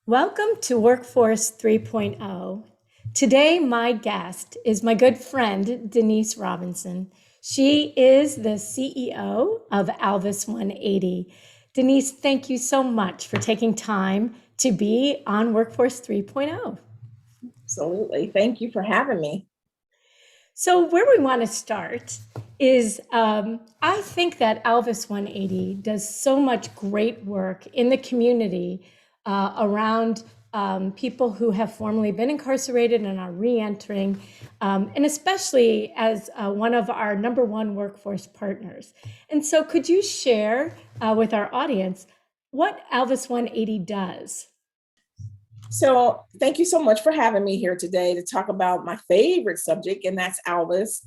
Welcome to Workforce 3.0. Today, my guest is my good friend, Denise Robinson. She is the CEO of Alvis 180. Denise, thank you so much for taking time to be on Workforce 3.0. Absolutely. Thank you for having me. So, where we want to start is I think that Alvis 180 does so much great work in the community around people who have formerly been incarcerated and are re-entering, and especially as one of our number one workforce partners. And so, could you share with our audience what Alvis 180 does? So, thank you so much for having me here today to talk about my favorite subject, and that's Alvis.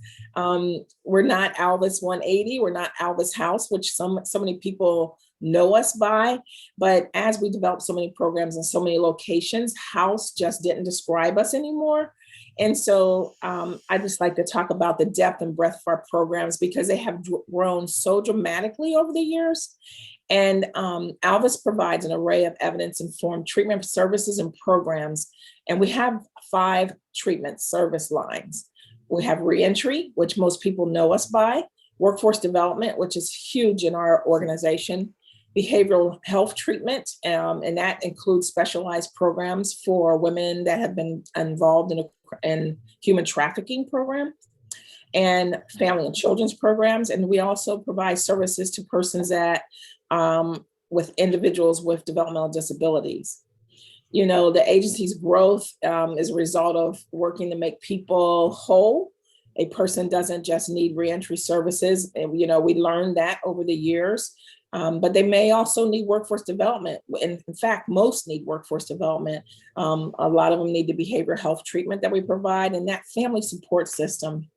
We're not Alvis 180, we're not Alvis House, which so many people know us by. But as we develop so many programs in so many locations, house just didn't describe us anymore. And so I just like to talk about the depth and breadth of our programs because they have grown so dramatically over the years. And Alvis provides an array of evidence-informed treatment services and programs. And we have 5 treatment service lines. We have reentry, which most people know us by, workforce development, which is huge in our organization, behavioral health treatment, and that includes specialized programs for women that have been involved in human trafficking program, and family and children's programs. And we also provide services to persons that with individuals with developmental disabilities. You know, the agency's growth is a result of working to make people whole. A person doesn't just need reentry services. And, you know, we learned that over the years, but they may also need workforce development. And in fact, most need workforce development. A lot of them need the behavioral health treatment that we provide and that family support system.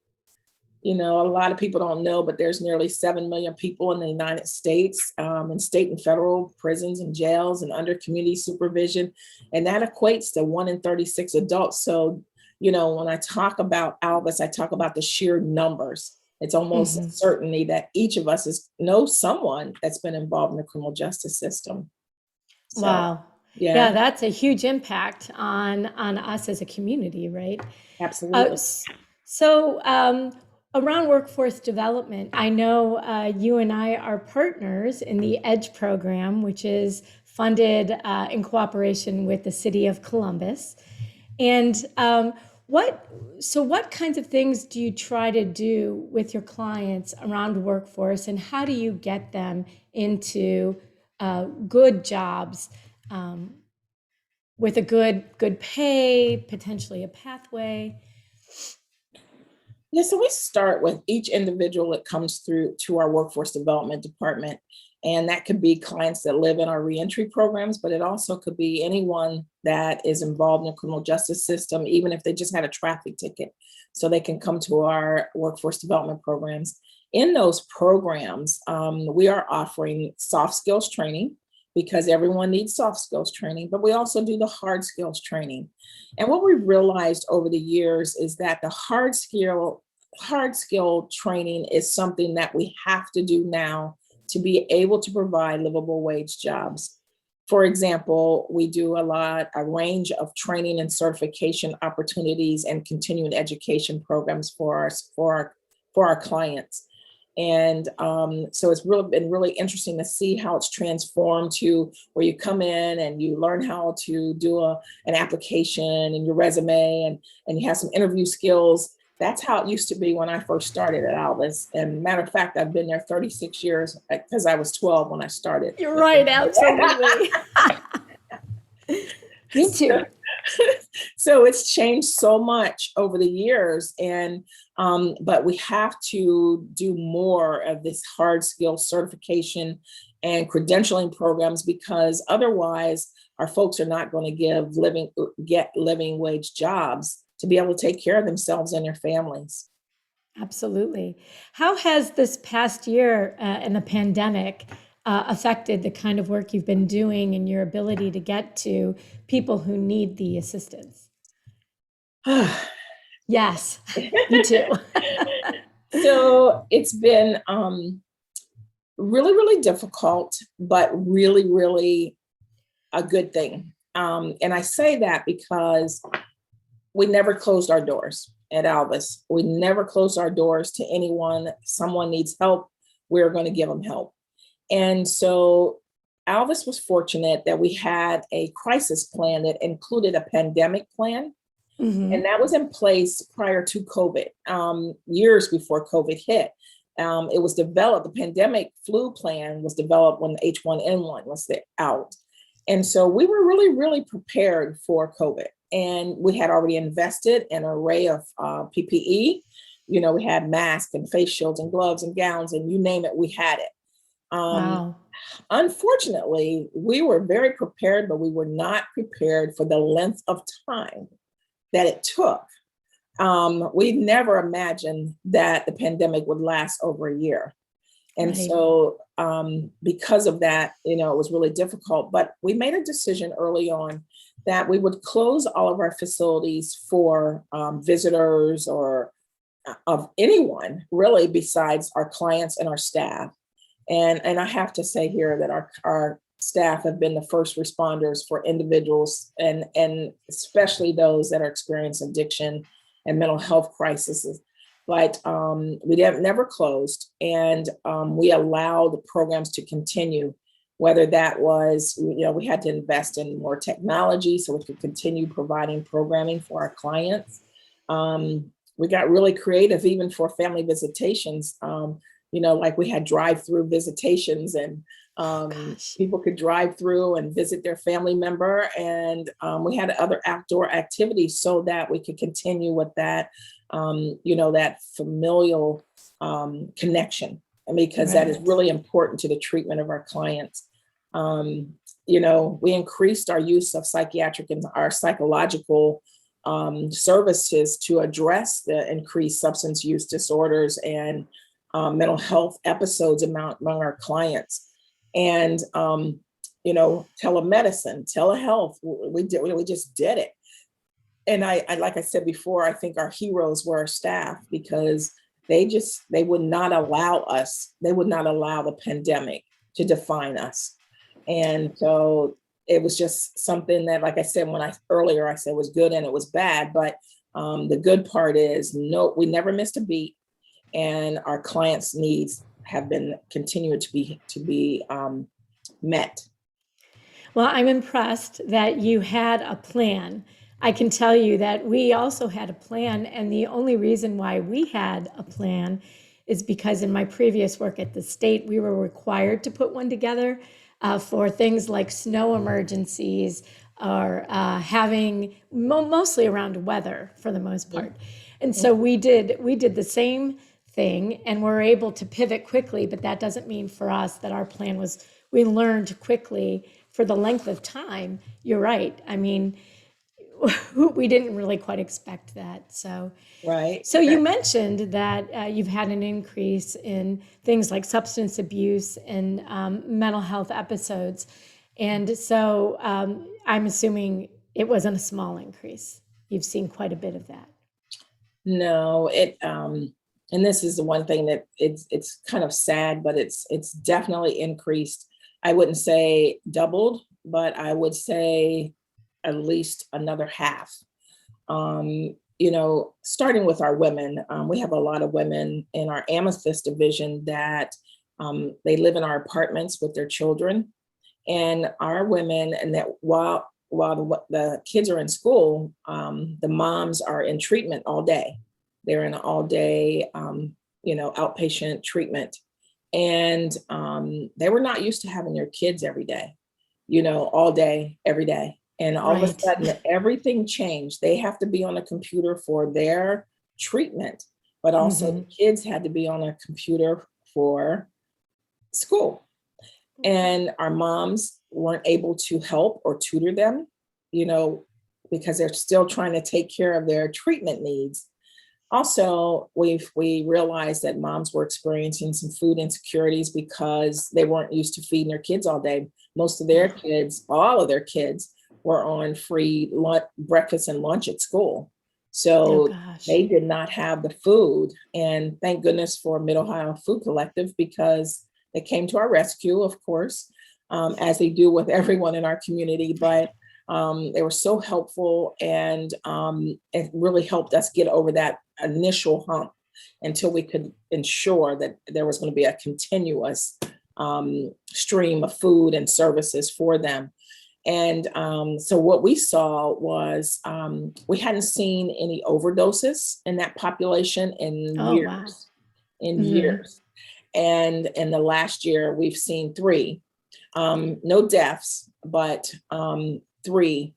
You know, a lot of people don't know, but there's nearly 7 million people in the United States, in state and federal prisons and jails and under community supervision. And that equates to 1 in 36 adults. So, you know, when I talk about Alvis, I talk about the sheer numbers. It's almost a certainty that each of us knows someone that's been involved in the criminal justice system. So, Wow. yeah, Yeah, that's a huge impact on us as a community, right? absolutely. So, around workforce development, I know you and I are partners in the EDGE program, which is funded in cooperation with the City of Columbus. And what kinds of things do you try to do with your clients around workforce, and how do you get them into good jobs with a good pay, potentially a pathway? Yeah, so we start with each individual that comes through to our workforce development department. And that could be clients that live in our reentry programs, but it also could be anyone that is involved in the criminal justice system, even if they just had a traffic ticket. So they can come to our workforce development programs. In those programs, we are offering soft skills training because everyone needs soft skills training, but we also do the hard skills training. And what we realized over the years is that the hard skill training is something that we have to do now to be able to provide livable wage jobs. For example, we do a range of training and certification opportunities and continuing education programs for our clients. And so it's really been really interesting to see how it's transformed to where you come in and you learn how to do an application and your resume and you have some interview skills. That's how it used to be when I first started at Alvis. And matter of fact, I've been there 36 years because I was 12 when I started. You're right, absolutely. Me too. So it's changed so much over the years, and but we have to do more of this hard skill certification and credentialing programs because otherwise our folks are not going to get living wage jobs to be able to take care of themselves and their families. Absolutely. How has this past year and the pandemic affected the kind of work you've been doing and your ability to get to people who need the assistance? Yes, me too. So it's been really, really difficult, but really, really a good thing. And I say that because we never closed our doors at Alvis. We never closed our doors to anyone. Someone needs help, we're going to give them help. And so Alvis was fortunate that we had a crisis plan that included a pandemic plan. And Mhm. that was in place prior to COVID, years before COVID hit. It was developed, the pandemic flu plan was developed when the H1N1 was out. And so we were really, really prepared for COVID. And we had already invested in an array of PPE. You know, we had masks and face shields and gloves and gowns, and you name it, we had it. Um, Wow. Unfortunately, we were very prepared, but we were not prepared for the length of time that it took. We never imagined that the pandemic would last over a year. And Right. so, because of that, you know, it was really difficult. But we made a decision early on that we would close all of our facilities for visitors or of anyone really besides our clients and our staff. And I have to say here that our staff have been the first responders for individuals and especially those that are experiencing addiction and mental health crises. But we never closed, and we allowed the programs to continue. Whether that was, you know, we had to invest in more technology so we could continue providing programming for our clients. We got really creative, even for family visitations. You know, like we had drive-through visitations, and Oh gosh. people could drive through and visit their family member. And we had other outdoor activities so that we could continue with that, you know, that familial connection. I mean, because that is Right. really important to the treatment of our clients. You know, we increased our use of psychiatric and our psychological services to address the increased substance use disorders and mental health episodes among our clients. And you know, telemedicine, telehealth, we just did it. And I like I said before, I think our heroes were our staff, because they would not allow us, they would not allow the pandemic to define us. And so it was just something that, like I said, when I earlier I said was good and it was bad, but the good part is, no, we never missed a beat, and our clients' needs have been continued to be met. Well, I'm impressed that you had a plan. I can tell you that we also had a plan, and the only reason why we had a plan is because in my previous work at the state, we were required to put one together for things like snow emergencies or having mostly around weather for the most part. And so we did the same thing and we're able to pivot quickly, but that doesn't mean for us that our plan was we learned quickly for the length of time. You're right. I mean, we didn't really quite expect that. So, Right. so you mentioned that you've had an increase in things like substance abuse and mental health episodes, and so I'm assuming it wasn't a small increase. You've seen quite a bit of that. No, and this is the one thing that it's kind of sad, but it's definitely increased. I wouldn't say doubled, but I would say at least another half. You know, starting with our women, we have a lot of women in our Amethyst division that they live in our apartments with their children, and our women, and that while the kids are in school, the moms are in treatment all day. They're in an all day, you know, outpatient treatment, and they were not used to having their kids every day, you know, all day, every day. And all of a Right. sudden, everything changed. They have to be on a computer for their treatment, but also Hmm. the kids had to be on a computer for school. And our moms weren't able to help or tutor them, you know, because they're still trying to take care of their treatment needs. Also, we realized that moms were experiencing some food insecurities because they weren't used to feeding their kids all day. Most of their Yeah. kids, all of their kids, were on free breakfast and lunch at school. Oh So gosh. they did not have the food. And thank goodness for Mid Ohio Food Collective, because they came to our rescue, of course, as they do with everyone in our community. But They were so helpful, and it really helped us get over that initial hump until we could ensure that there was going to be a continuous stream of food and services for them. And so what we saw was we hadn't seen any overdoses in that population in Oh, wow. years, in Hmm. years. And in the last year, we've seen three, no deaths, but three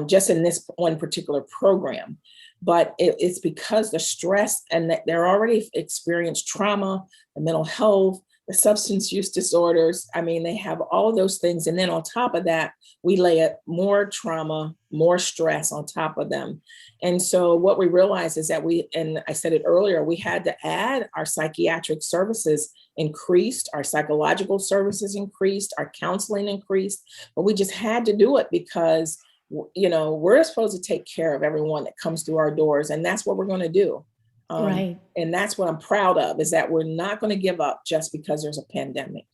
just in this one particular program. But it's because the stress and that they're already experienced trauma, the mental health, the substance use disorders. I mean, they have all of those things. And then on top of that, we lay more trauma, more stress on top of them. And so what we realized is that and I said it earlier, we had to add our psychiatric services increased, our psychological services increased, our counseling increased, but we just had to do it because, we're supposed to take care of everyone that comes through our doors, and that's what we're going to do. Right. And that's what I'm proud of, is that we're not going to give up just because there's a pandemic.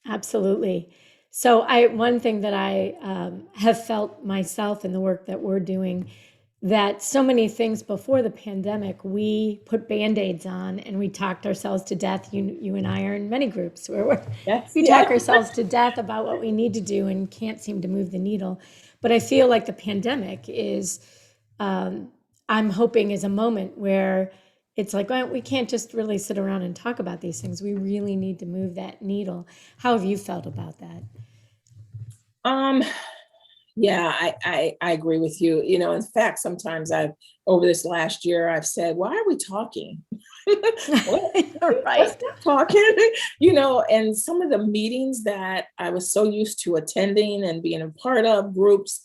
Absolutely. So one thing that I have felt myself in the work that we're doing, that so many things before the pandemic, we put Band-Aids on and we talked ourselves to death. You and I are in many groups where Yes, we talk yes. ourselves to death about what we need to do and can't seem to move the needle. But I feel like the pandemic is, I'm hoping, is a moment where it's like, well, we can't just really sit around and talk about these things. We really need to move that needle. How have you felt about that? Um, yeah, I agree with you. In fact, sometimes over this last year, I've said, why are we talking? What? Let's Right. stop talking. And some of the meetings that I was so used to attending and being a part of, groups,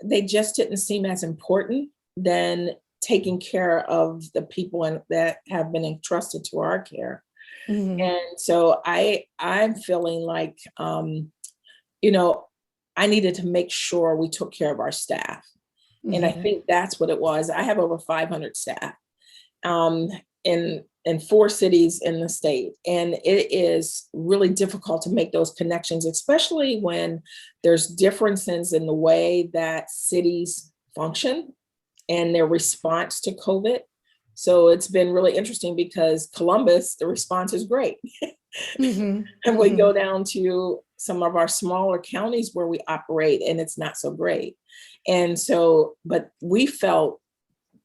they just didn't seem as important than taking care of the people that have been entrusted to our care. Hmm. And so I'm feeling like, you know, I needed to make sure we took care of our staff. And I Hmm. think that's what it was. I have over 500 staff um, in four cities in the state. And it is really difficult to make those connections, especially when there's differences in the way that cities function and their response to COVID. So it's been really interesting because Columbus, the response is great. Hmm. And we Hmm. go down to some of our smaller counties where we operate and it's not so great. And so, but we felt,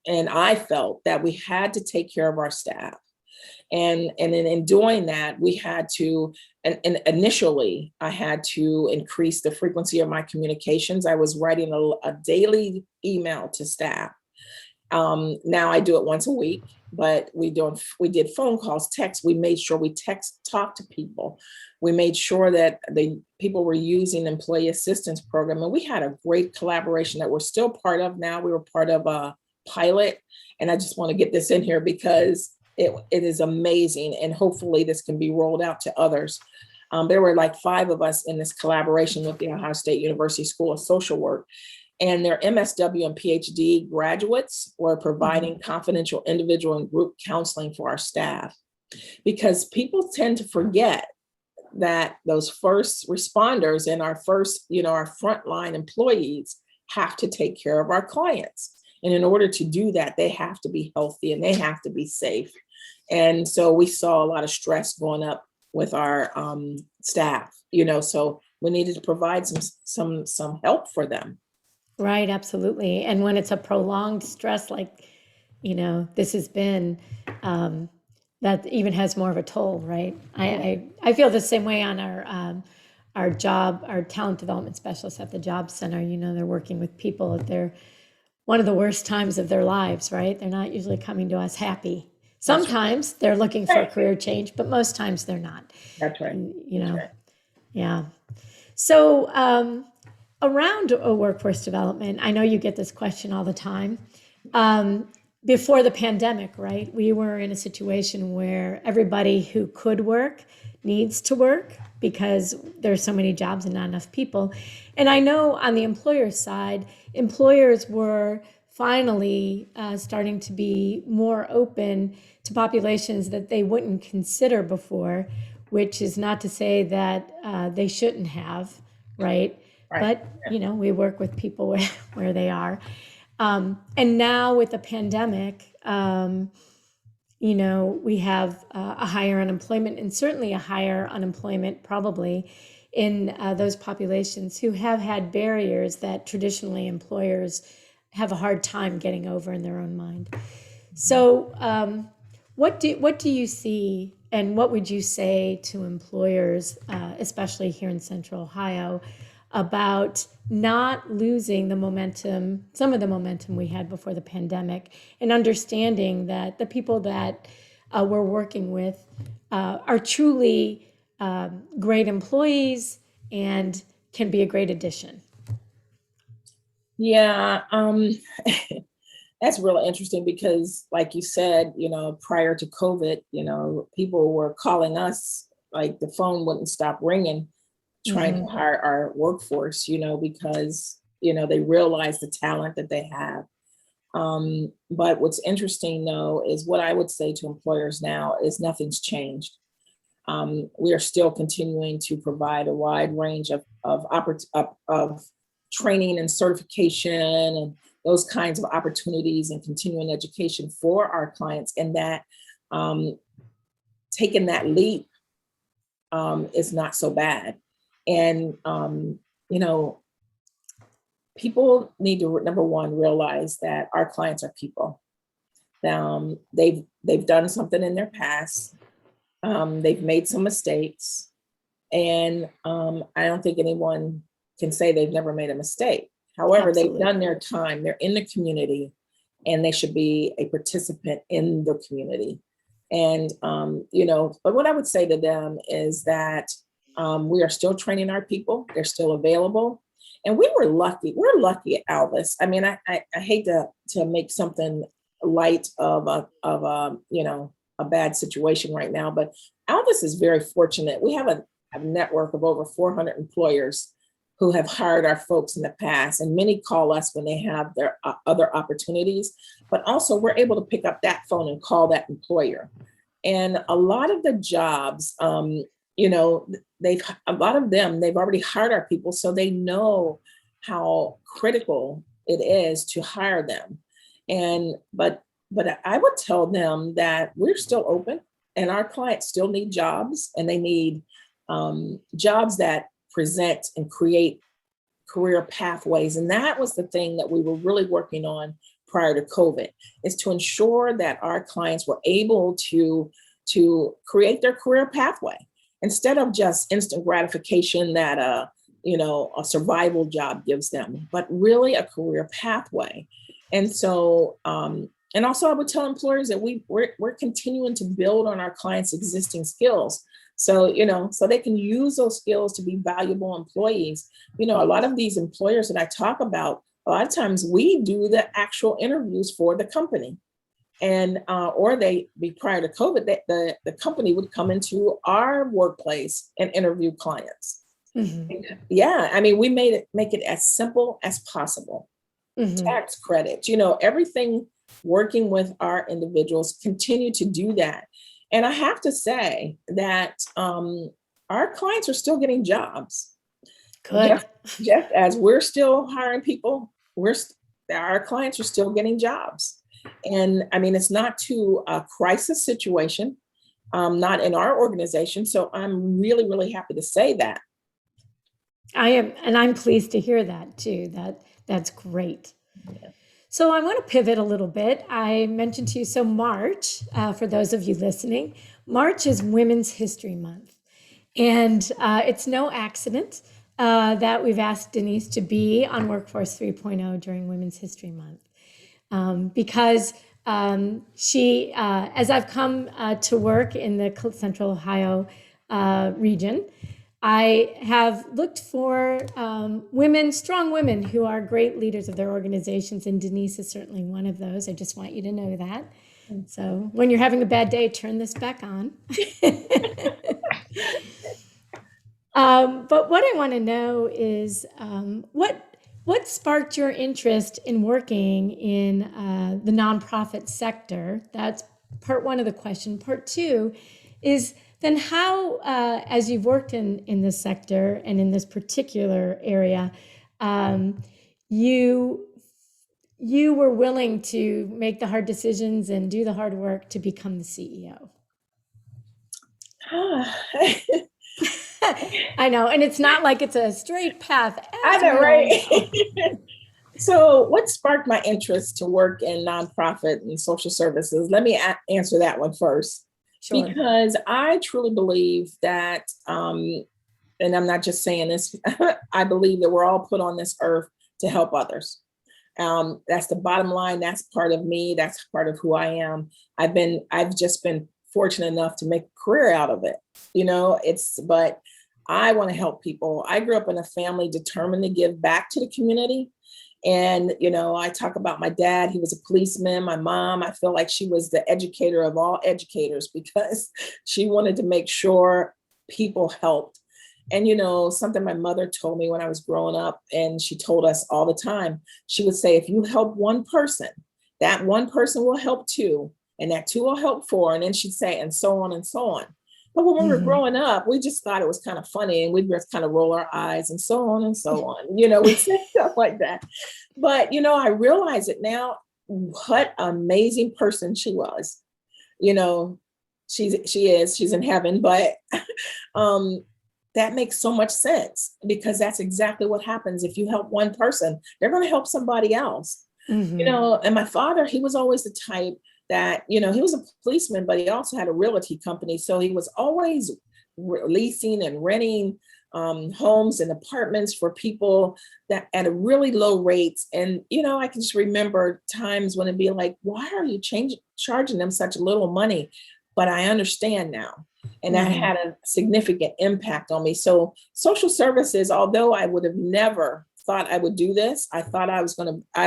and I felt that we had to take care of our staff. And in doing that, we had to, and initially I had to increase the frequency of my communications. I was writing a daily email to staff. Now I do it once a week, but we did phone calls, text. We made sure we talk to people. We made sure that the people were using employee assistance program, and we had a great collaboration that we're still part of now. We were part of a pilot, and I just want to get this in here because it is amazing, and hopefully this can be rolled out to others. There were like 5 of us in this collaboration with the Ohio State University School of Social Work, and their MSW and PhD graduates were Hmm. providing confidential individual and group counseling for our staff, because people tend to forget that those first responders and our frontline employees have to take care of our clients. And in order to do that, they have to be healthy and they have to be safe. And so we saw a lot of stress going up with our staff, so we needed to provide some help for them. Right, absolutely. And when it's a prolonged stress, like, this has been, um, that even has more of a toll, right? I feel the same way on our talent development specialists at the job center. They're working with people at their one of the worst times of their lives, right? They're not usually coming to us happy. That's Sometimes they're looking for a right. career change, but most times they're not. That's right. And, That's right. yeah. So, around workforce development, I know you get this question all the time. Um, Before the pandemic, right? We were in a situation where everybody who could work needs to work because there's so many jobs and not enough people. And I know on the employer side, employers were finally starting to be more open to populations that they wouldn't consider before, which is not to say that they shouldn't have, right? Right. but we work with people where they are. And now with the pandemic, we have a higher unemployment, and certainly a higher unemployment probably in those populations who have had barriers that traditionally employers have a hard time getting over in their own mind. So, what do you see, and what would you say to employers, especially here in Central Ohio, about not losing the momentum, some of the momentum we had before the pandemic, and understanding that the people that we're working with are truly great employees and can be a great addition? Yeah, that's really interesting because, like you said, prior to COVID, people were calling us, like the phone wouldn't stop ringing, trying to Mm-hmm. hire our workforce, because, they realize the talent that they have. But what's interesting though is what I would say to employers now is nothing's changed. We are still continuing to provide a wide range of training and certification and those kinds of opportunities and continuing education for our clients, and that um, taking that leap is not so bad. And you know, people need to, number one, realize that our clients are people. They've done something in their past. They've made some mistakes, and I don't think anyone can say they've never made a mistake. However, they've Absolutely. done their time. They're in the community, and they should be a participant in the community. And but what I would say to them is that we are still training our people. They're still available, and we were lucky. We're lucky at Alvis. I mean, I hate to make something light of a bad situation right now, but Alvis is very fortunate. We have a network of over 400 employers who have hired our folks in the past, and many call us when they have their other opportunities. But also, we're able to pick up that phone and call that employer. And a lot of the jobs, they've a lot of them they've already hired our people, so they know how critical it is to hire them. And but I would tell them that we're still open, and our clients still need jobs, and they need jobs that present and create career pathways. And that was the thing that we were really working on prior to COVID, is to ensure that our clients were able to create their career pathway instead of just instant gratification that a survival job gives them, but really a career pathway. And so and also I would tell employers that we're continuing to build on our clients' existing skills. So, so they can use those skills to be valuable employees. A lot of these employers that I talk about, a lot of times we do the actual interviews for the company. And or they be prior to COVID, the company would come into our workplace and interview clients. Mm-hmm. Yeah, I mean, we make it as simple as possible. Mm-hmm. Tax credits, everything, working with our individuals, continue to do that. And I have to say that our clients are still getting jobs. Good. Just as we're still hiring people, our clients are still getting jobs. And I mean, it's not to a crisis situation, not in our organization. So I'm really, really happy to say that. I am, and I'm pleased to hear that too. That's great. So I want to pivot a little bit. I mentioned to you, so March, for those of you listening, March is Women's History Month. And it's no accident that we've asked Denise to be on Workforce 3.0 during Women's History Month. Because she, as I've come to work in the Central Ohio region, I have looked for women, strong women who are great leaders of their organizations, and Denise is certainly one of those. I just want you to know that. So when you're having a bad day, turn this back on. But what I want to know is what sparked your interest in working in the nonprofit sector? That's part one of the question. Part two is Then how, as you've worked in this sector and in this particular area, um, you you were willing to make the hard decisions and do the hard work to become the CEO? I know, and it's not like it's a straight path, I as know, we all know. right? So, what sparked my interest to work in nonprofit and social services? Let me answer that one first, Sure. because I truly believe that, and I'm not just saying this, I believe that we're all put on this earth to help others. That's the bottom line. That's part of me. That's part of who I am. I've just been fortunate enough to make a career out of it. But I want to help people. I grew up in a family determined to give back to the community. And, I talk about my dad, he was a policeman. My mom, I feel like she was the educator of all educators because she wanted to make sure people helped. And, something my mother told me when I was growing up, and she told us all the time, she would say, if you help one person, that one person will help two, and that two will help four. And then she'd say, and so on and so on. But when we were Mhm. growing up, we just thought it was kind of funny and we'd just kind of roll our eyes and so on and so on. We'd say stuff like that. But, I realize it now, what amazing person she was. You know, she's in heaven, but um, that makes so much sense because that's exactly what happens. If you help one person, they're going to help somebody else. Mhm. And my father, he was always the type that, he was a policeman, but he also had a realty company. So he was always leasing and renting homes and apartments for people that at a really low rates. And, I can just remember times when it'd be like, why are you charging them such little money? But I understand now. And that Mhm. had a significant impact on me. So social services, although I would have never thought I would do this. I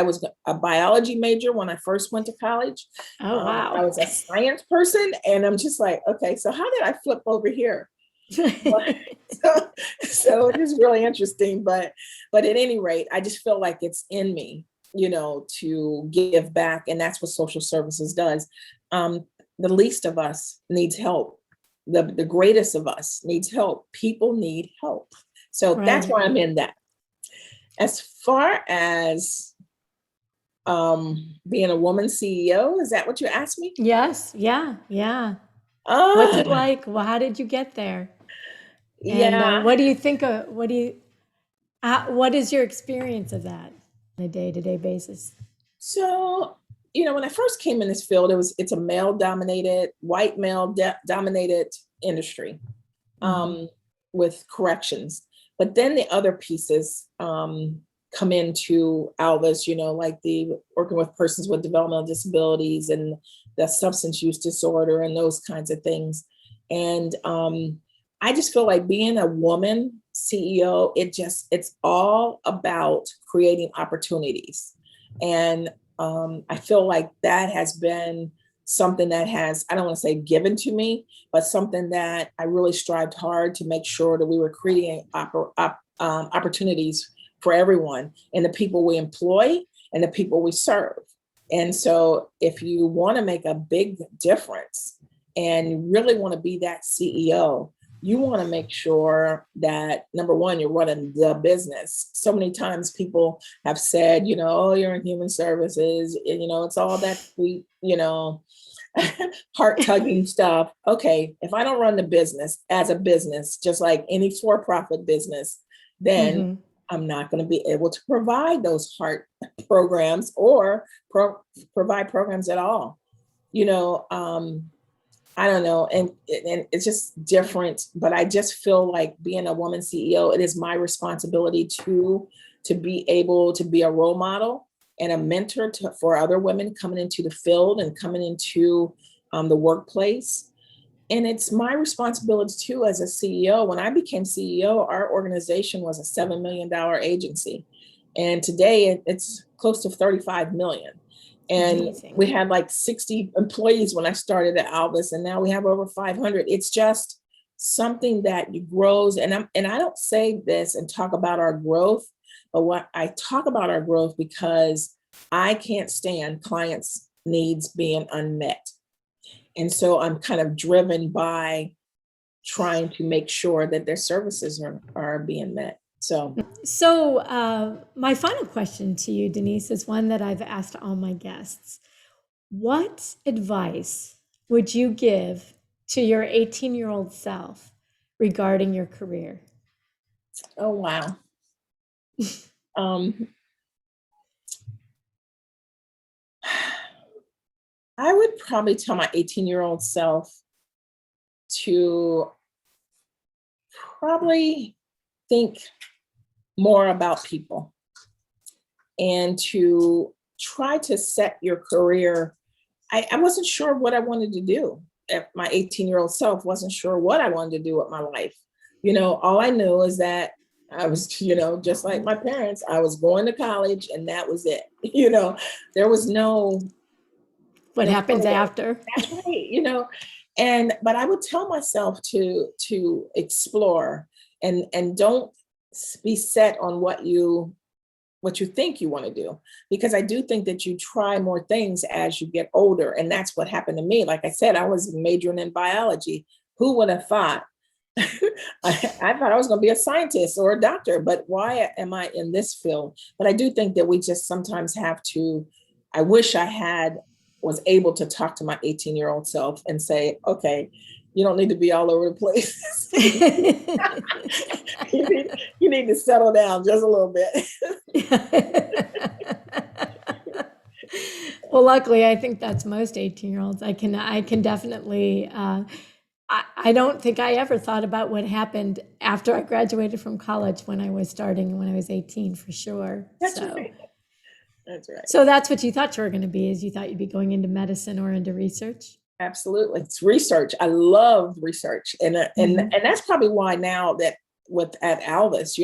was a biology major when I first went to college. Oh, I wow. was a science person, and I'm just like, okay, so how did I flip over here? so, so it is really interesting, but at any rate, I just feel like it's in me, to give back, and that's what social services does. The least of us needs help. The greatest of us needs help. People need help. So that's Right. why I'm in that. As far as being a woman CEO, is that what you asked me? Yes. Yeah. Yeah. What's it Uh, like? Well, how did you get there? And yeah. what do you think of, what is your experience of that on a day-to-day basis? So, when I first came in this field, it's a male dominated, white male dominated industry Mhm. um, with corrections. But then the other pieces come into Alvis, like the working with persons with developmental disabilities and the substance use disorder and those kinds of things. And I just feel like being a woman CEO, it's all about creating opportunities. And I feel like that has been something that has, I don't want to say given to me, but something that I really strived hard to make sure that we were creating opportunities for everyone and the people we employ and the people we serve. And so if you want to make a big difference and you really want to be that CEO, you want to make sure that number one, you're running the business. So many times people have said, oh, you're in human services, and, it's all that sweet, heart tugging stuff. Okay, if I don't run the business as a business, just like any for profit business, then Mhm. I'm not going to be able to provide those heart programs or provide programs at all. You know, I don't know, and it's just different. But I just feel like being a woman CEO, it is my responsibility to be able to be a role model and a mentor for other women coming into the field and coming into the workplace. And it's my responsibility too as a CEO. When I became CEO, our organization was a $7 million agency. And today it's close to 35 million. And Amazing. we had like 60 employees when I started at Albus, and now we have over 500. It's just something that grows. And I don't say this and talk about our growth, but what I talk about our growth because I can't stand clients' needs being unmet. And so I'm kind of driven by trying to make sure that their services are being met. So, My final question to you, Denise, is one that I've asked all my guests. What advice would you give to your 18-year-old self regarding your career? oh wow. Um, I would probably tell my 18-year-old self to probably think more about people and to try to set your career. I wasn't sure what I wanted to do. My 18-year-old self wasn't sure what I wanted to do with my life. All I knew is that I was, just like my parents, I was going to college and that was it. There was What no happens further. after? That's right. But I would tell myself to explore and don't be set on what you think you want to do, because I do think that you try more things as you get older, and that's what happened to me. Like I said, I was majoring in biology. Who would have thought? I thought I was going to be a scientist or a doctor, but why am I in this field? But I do think that we just sometimes have to. I wish I was able to talk to my 18-year-old self and say, okay, you don't need to be all over the place. you need to settle down just a little bit. Well, luckily, I think that's most 18-year-olds. I can definitely. I don't think I ever thought about what happened after I graduated from college when I was 18, for sure. That's right. That's right. So that's what you thought you were going to be, is you thought you'd be going into medicine or into research? Absolutely. It's research. I love research. And that's probably why now that at Alvis,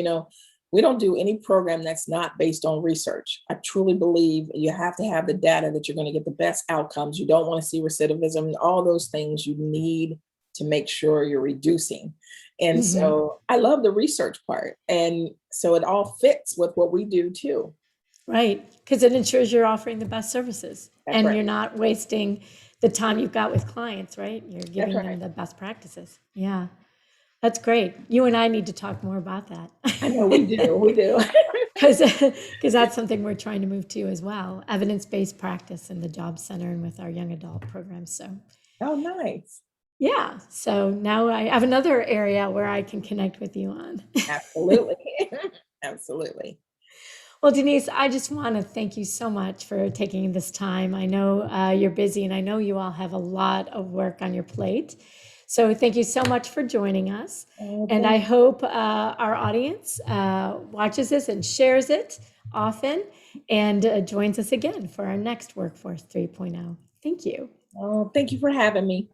we don't do any program that's not based on research. I truly believe you have to have the data that you're going to get the best outcomes. You don't want to see recidivism, all those things you need to make sure you're reducing. And so I love the research part. And so it all fits with what we do too. Right. Because it ensures you're offering the best services. That's and right. You're not wasting the time you've got with clients, right? You're giving That's them right. the best practices. Yeah. That's great. You and I need to talk more about that. I know we do. We do. Because that's something we're trying to move to as well. Evidence-based practice in the job center and with our young adult programs. So, Oh, nice. yeah. So now I have another area where I can connect with you on. Absolutely. Absolutely. Well, Denise, I just want to thank you so much for taking this time. I know you're busy, and I know you all have a lot of work on your plate. So thank you so much for joining us. And I hope our audience watches this and shares it often and joins us again for our next Workforce 3.0. Thank you. Oh, thank you for having me.